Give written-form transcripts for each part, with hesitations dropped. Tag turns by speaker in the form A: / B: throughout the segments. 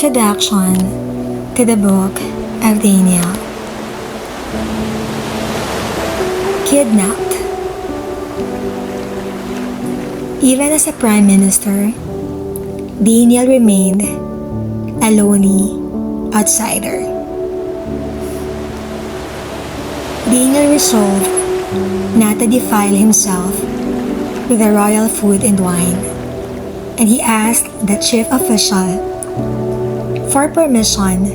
A: Introduction to the Book of Daniel. Kidnapped. Even as a prime minister, Daniel remained a lonely outsider. Daniel resolved not to defile himself with the royal food and wine, and he asked the chief official for permission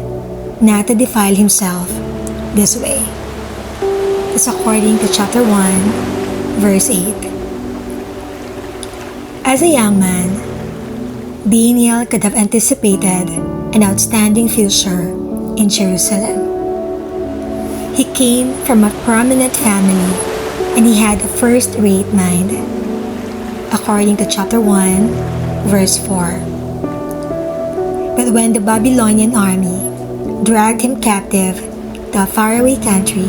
A: not to defile himself this way. It's according to chapter 1, verse 8. As a young man, Daniel could have anticipated an outstanding future in Jerusalem. He came from a prominent family and he had a first-rate mind, according to chapter 1, verse 4. But when the Babylonian army dragged him captive to a faraway country,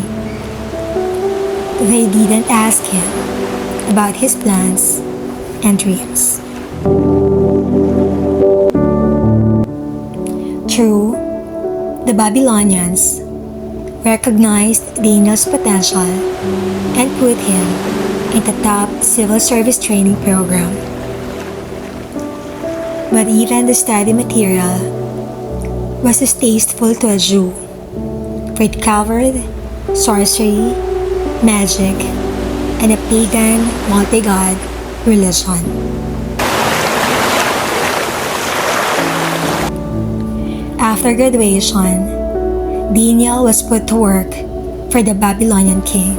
A: they didn't ask him about his plans and dreams. True, the Babylonians recognized Daniel's potential and put him in the top civil service training program. But even the study material was distasteful to a Jew, for it covered sorcery, magic, and a pagan multi-god religion. After graduation, Daniel was put to work for the Babylonian king,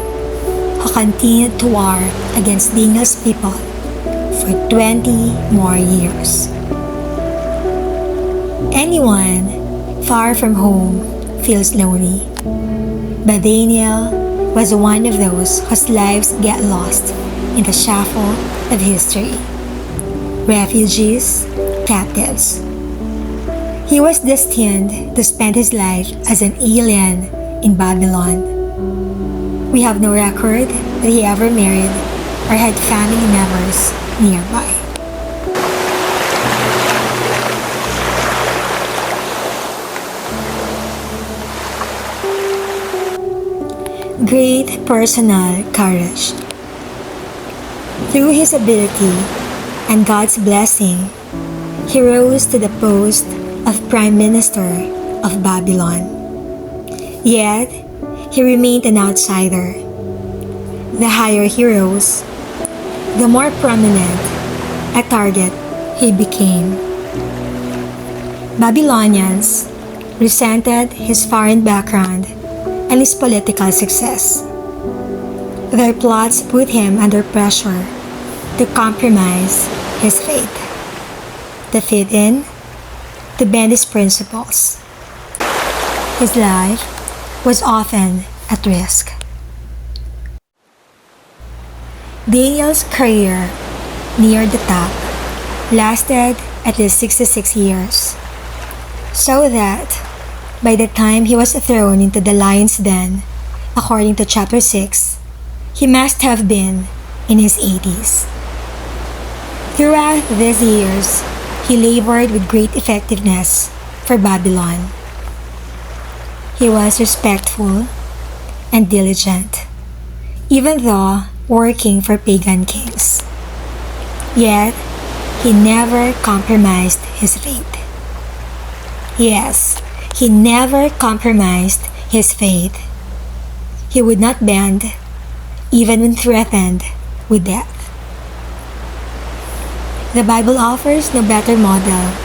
A: who continued to war against Daniel's people for 20 more years. Anyone far from home feels lonely, but Daniel was one of those whose lives get lost in the shuffle of history. Refugees, captives. He was destined to spend his life as an alien in Babylon. We have no record that he ever married or had family members nearby. Great personal courage. Through his ability and God's blessing, he rose to the post of Prime Minister of Babylon. Yet, he remained an outsider. The higher he rose, the more prominent a target he became. Babylonians resented his foreign background and his political success. Their plots put him under pressure to compromise his faith, to fit in, to bend his principles. His life was often at risk. Daniel's career near the top lasted at least 66 years, so that by the time he was thrown into the lion's den, according to chapter 6, he must have been in his 80s. Throughout these years, he labored with great effectiveness for Babylon. He was respectful and diligent, even though working for pagan kings. Yet, he never compromised his faith. Yes, he never compromised his faith. He would not bend, even when threatened with death. The Bible offers no better model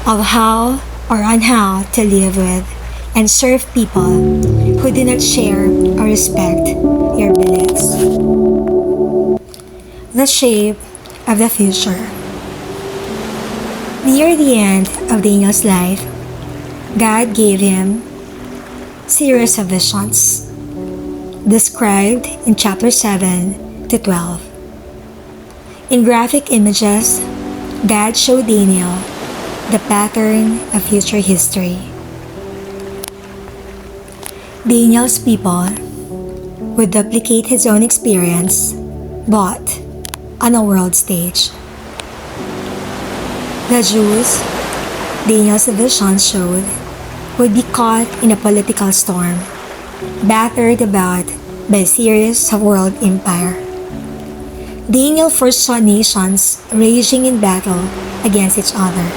A: of how or on how to live with and serve people who do not share or respect your beliefs. The shape of the future. Near the end of Daniel's life, God gave him a series of visions, described in chapter 7 to 12. In graphic images, God showed Daniel the pattern of future history. Daniel's people would duplicate his own experience, but on a world stage. The Jews Daniel's vision showed, would be caught in a political storm, battered about by a series of world empire. Daniel foresaw nations raging in battle against each other.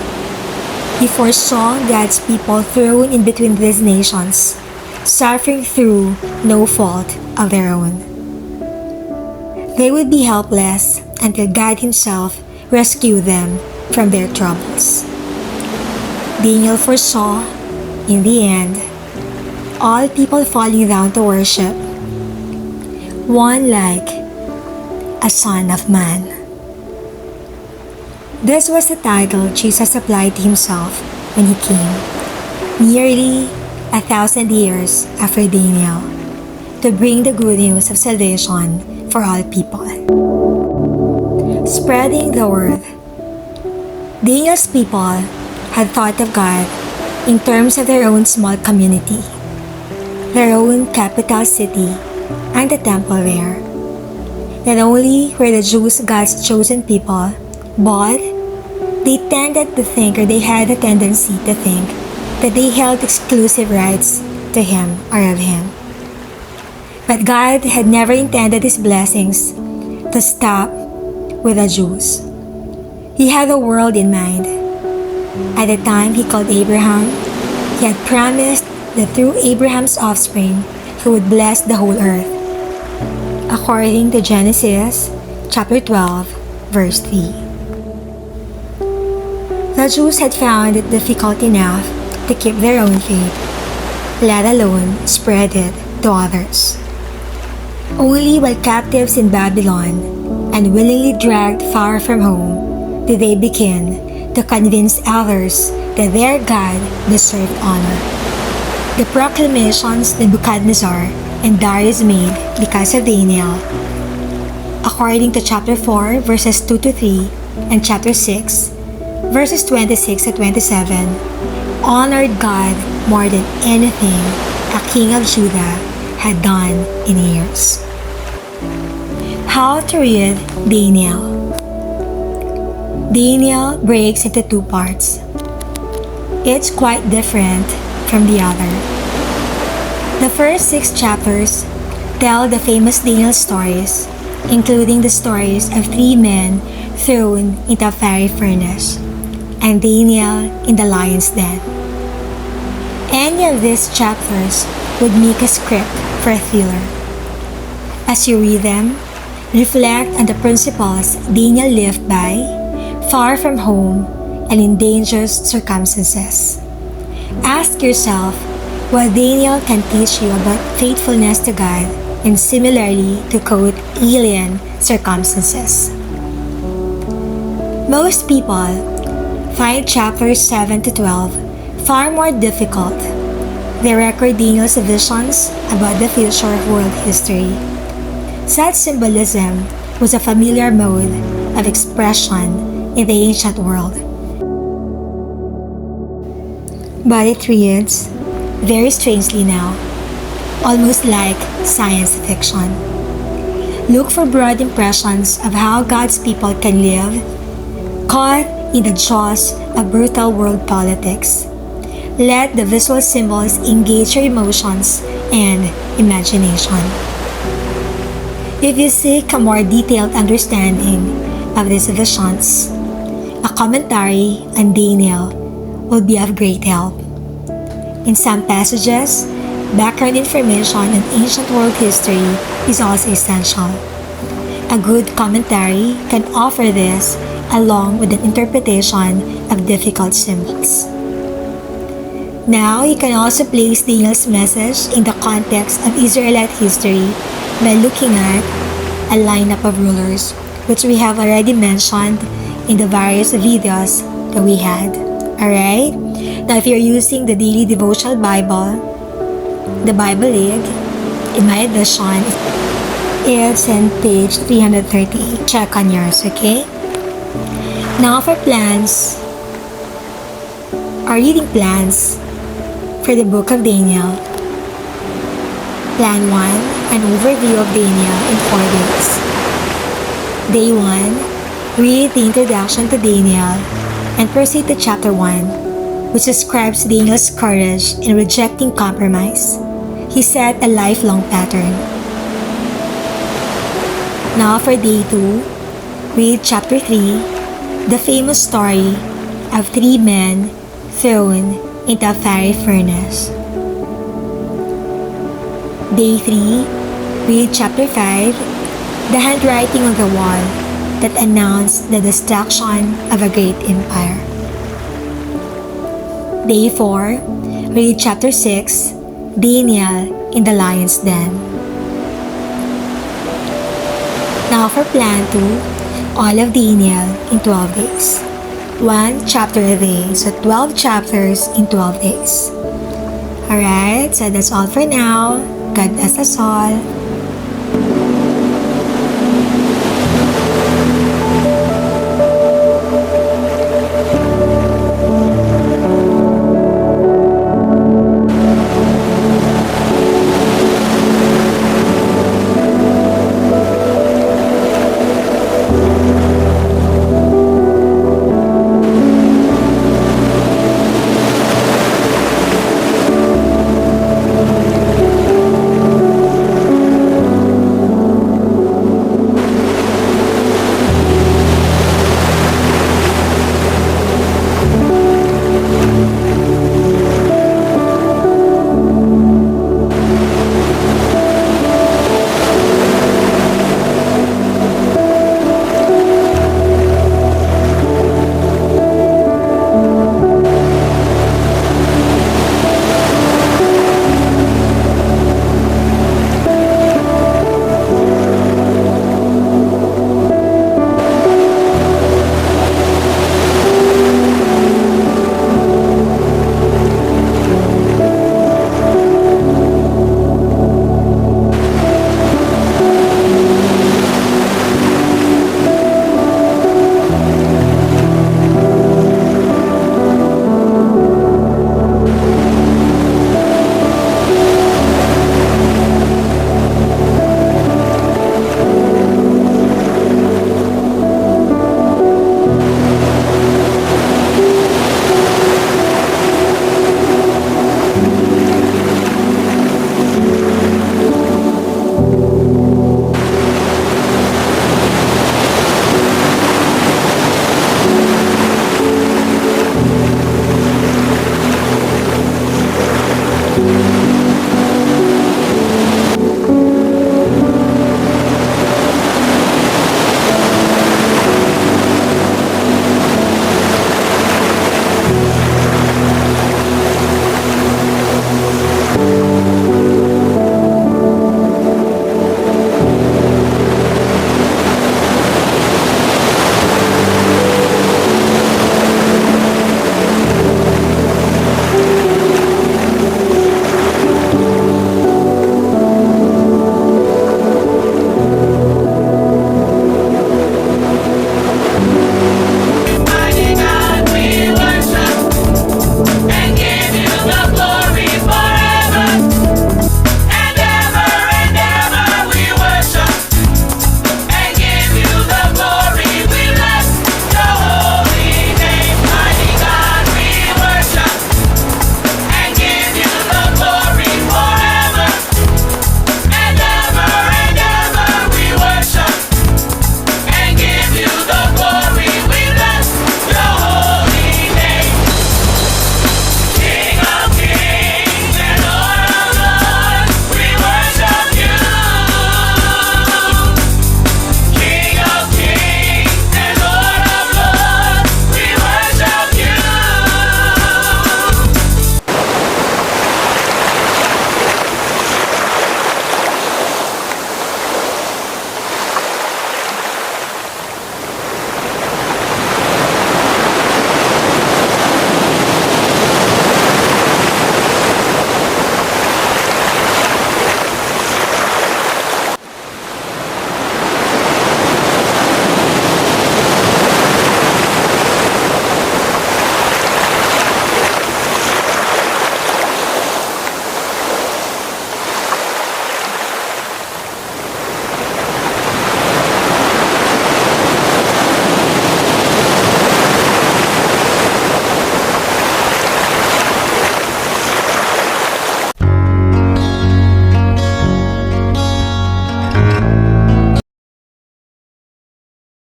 A: He foresaw God's people thrown in between these nations, suffering through no fault of their own. They would be helpless until God Himself rescued them from their troubles. Daniel foresaw, in the end, all people falling down to worship one like a Son of Man. This was the title Jesus applied to Himself when He came, nearly 1,000 years after Daniel, to bring the good news of salvation for all people. Spreading the word. Daniel's people had thought of God in terms of their own small community, their own capital city, and the temple there. Not only were the Jews God's chosen people, but they tended to think, or they had a tendency to think, that they held exclusive rights to Him or of Him. But God had never intended His blessings to stop with the Jews. He had the world in mind. At the time He called Abraham, He had promised that through Abraham's offspring, He would bless the whole earth. According to Genesis chapter 12, verse 3. The Jews had found it difficult enough to keep their own faith, let alone spread it to others. Only while captives in Babylon and willingly dragged far from home did they begin to convince others that their God deserved honor. The proclamations Nebuchadnezzar and Darius made because of Daniel, according to chapter 4 verses 2 to 3 and chapter 6 verses 26 to 27, honored God more than anything a king of Judah had done in years. How to read Daniel. Daniel breaks into two parts. It's quite different from the other. The first 6 chapters tell the famous Daniel stories, including the stories of 3 men thrown into a fiery furnace, and Daniel in the lion's den. Any of these chapters would make a script for a thriller. As you read them, reflect on the principles Daniel lived by, far from home and in dangerous circumstances. Ask yourself what Daniel can teach you about faithfulness to God and similarly to quote alien circumstances. Most people find chapters 7 to 12 far more difficult. They record Daniel's visions about the future of world history. Such symbolism was a familiar mode of expression in the ancient world. But it reads very strangely now, almost like science fiction. Look for broad impressions of how God's people can live, caught in the jaws of brutal world politics. Let the visual symbols engage your emotions and imagination. If you seek a more detailed understanding of these visions, a commentary on Daniel will be of great help. In some passages, background information on ancient world history is also essential. A good commentary can offer this along with an interpretation of difficult symbols. Now, you can also place Daniel's message in the context of Israelite history by looking at a lineup of rulers, which we have already mentioned in the various videos that we had. Alright? Now, if you're using the Daily Devotional Bible, the Bible League, in my edition, it's on page 338. Check on yours, okay? Now for plans, or reading plans for the book of Daniel. Plan 1, an overview of Daniel in 4 days. Day 1, read the introduction to Daniel and proceed to chapter 1. which describes Daniel's courage in rejecting compromise. He set a lifelong pattern. Now for day 2, read chapter 3, the famous story of 3 men thrown into a fiery furnace. Day 3, read chapter 5, the handwriting on the wall that announced the destruction of a great empire. Day 4, read chapter 6, Daniel in the lion's den. Now for plan 2, all of Daniel in 12 days. 1 chapter a day, so 12 chapters in 12 days. Alright, so that's all for now. God bless us all.